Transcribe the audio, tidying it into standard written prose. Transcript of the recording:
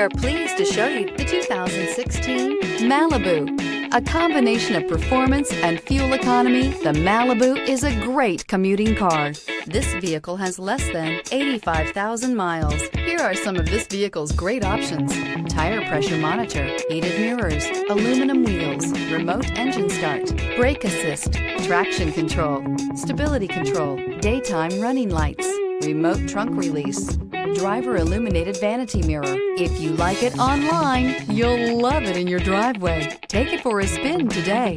are pleased to show you the 2016 Malibu. A combination of performance and fuel economy, the Malibu is a great commuting car. This vehicle has less than 85,000 miles. Here are some of this vehicle's great options: tire pressure monitor, heated mirrors, aluminum wheels, remote engine start, brake assist, traction control, stability control, daytime running lights, remote trunk release, driver illuminated vanity mirror. If you like it online, you'll love it in your driveway. Take it for a spin today.